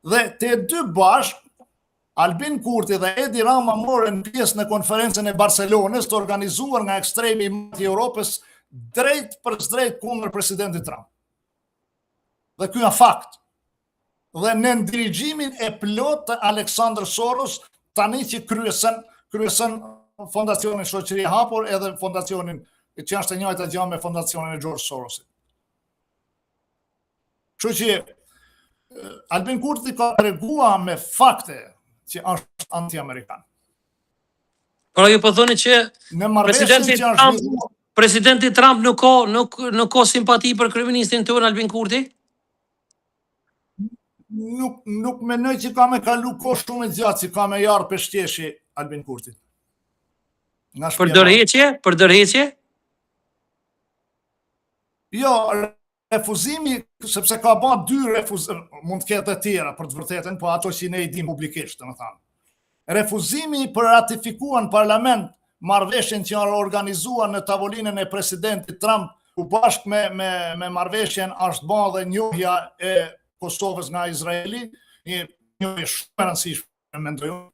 Dhe të dy bashk, Albin Kurti dhe Edi Rama morën pjesë në konferencën e Barcelonës të organizuar nga ekstremi i madh i Europës drejt për drejt kundër presidentit Trump. Dhe ky është fakt. Dhe në ndirigimin e plot të Aleksandr Soros, tani që kryesen fondacionin Shoqëri e Hapur edhe fondacionin që është e njëjta gjë me fondacionin e George Sorosit. Kështu që Albin Kurti ka treguar me fakte që është anti-amerikan. Pra ju po thoni që presidenti Trump nuk ka simpati për kryeministin tonë Albin Kurti? Nuk mendoj që ka me kalu kohë shumë e gjatë që ka me jarë për shtjeshi Albin Kurti. Për dërheqje? Jo, refuzimi, sepse ka ba dy refuzime, mund të ketë të tjera për të vërtetën, po ato që ne i dim publikisht, të më thamë. Refuzimi për ratifikuar në parlament marrëveshjen që janë organizuar në tavolinën e presidentit Trump, ku bashkë me marrëveshjen është bërë dhe njohja e Kosovës nga Izraeli, një njohje shumë e rëndësishme, mendoj unë.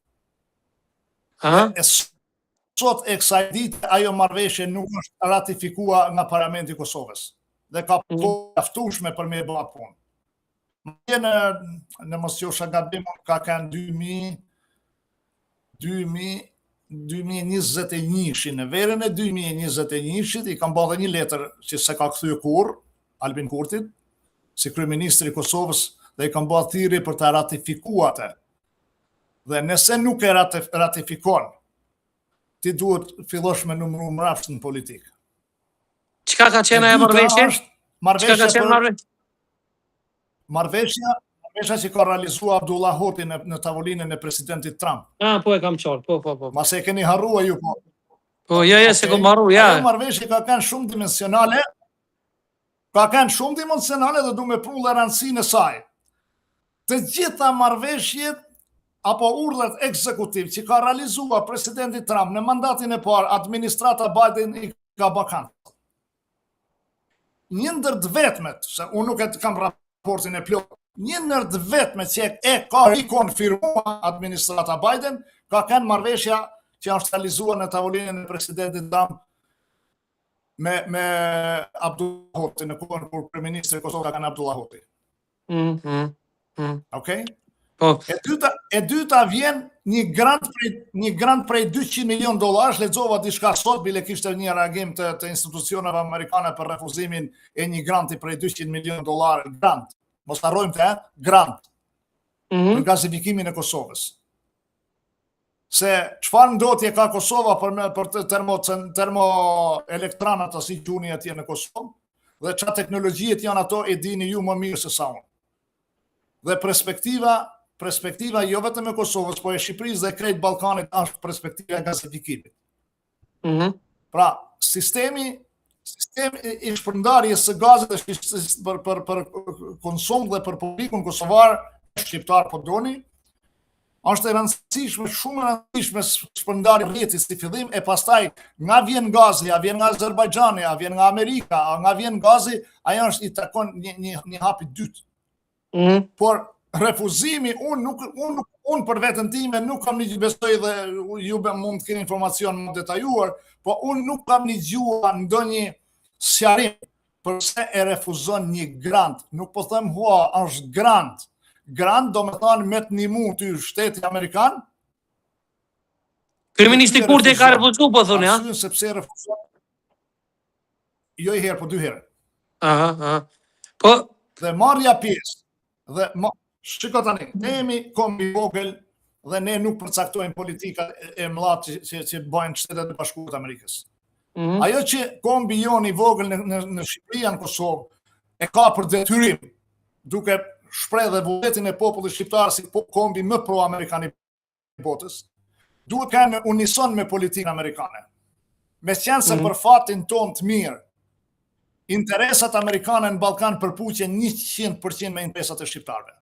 E sot e kësaj dite ajo marrëveshje nuk është ratifikua nga parlamenti i Kosovës. Dhe ka paftueshme për me bërë punë. Në mos qosha gabim, ka kanë 2021, në verën e 2021 i kam bërë një letër që se ka kthyer kurrë Albin Kurtit, si kryeministri i Kosovës, dhe i kam bërë thirrje për ta ratifikuar atë. Dhe nëse nuk e ratifikon, ti duhet fillosh me numëru mrapsht në politikë. Çka ka qenë ajo marrëveshje? Marrëveshja që ka realizuar Abdullah Hoti në tavolinën e presidentit Trump. Po e kam qartë, po. Mas e keni harruar ju, po. Po, se kom harru, Ajo marrëveshje ka kanë shumë dimensionale, dhe du me pru dhe rëndësinë e saj. Të gjitha marrëveshjet apo urdhrat ekzekutiv që ka realizuar presidenti Trump në mandatin e parë, administrata Biden i ka bakan. Një ndër të vetmet, se unë nuk e të kam raportin e plot, një ndër të vetmet që e ka rikonfirmuar administrata Biden, ka kanë marrëveshja që është realizuar në tavolinën e presidentit Trump me Abdullah Hoti, në kohën kur kryeministri i Kosovës ka kanë Abdullah Hoti. Okej? E dyta vjen një grant prej $200 milion, lexova diçka sot, bile kishte një reagim të institucioneve amerikane për refuzimin e një granti prej $200 milion, grant. Mos harrojmë të grant. Për gazifikimin e Kosovës. Se çfarë ndotje ka Kosova për termoelektranat si gjuni atje në Kosovë, dhe çfarë teknologjiet janë ato e dini ju më mirë se sa unë. Dhe perspektiva jo vetëm e Kosovës, po e Shqipërisë dhe krejt Ballkanit është perspektiva e gazifikimit. Pra, sistemi i shpërndarjes së gazit për konsum dhe për publikun kosovar, shqiptar po doni, është e rëndësishme, shumë e rëndësishme shpërndarja rrjetit si fillim, e pastaj nga vjen gazi, a vjen nga Azerbajxhani, a vjen nga Amerika, a nga vjen gazi, ajo është i takon një hap i dytë. Por refuzimi, unë për vetën time nuk kam një besoj dhe ju mund të keni informacion më detajuar, po unë nuk kam një gjua ndonjë sqarim përse e refuzon një grant. Nuk po them hua, është grant. Grant do me thonë me të nimu të shteti Amerikan. Kryeministri Kurti ka refuzuar, po thonë, ja? Sepse refuzon. Jo i herë, po 2 herë. Po. Dhe marrja pjesë. Dhe shiko tani, ne jemi kombi vogël dhe ne nuk përcaktojmë politika e mëdha që bëjnë Shtetet e Bashkuara të Amerikës. Ajo që kombi joni vogël në Shqipëri, në Kosovë, e ka për detyrim, duke shpreh dhe vullnetin e popullit shqiptar si kombi më pro-amerikan i botës, duhet kanë unison me politikën amerikane. Meqense se për fatin ton të mirë, interesat amerikane në Ballkan përpuqen 100% me interesat e shqiptarëve.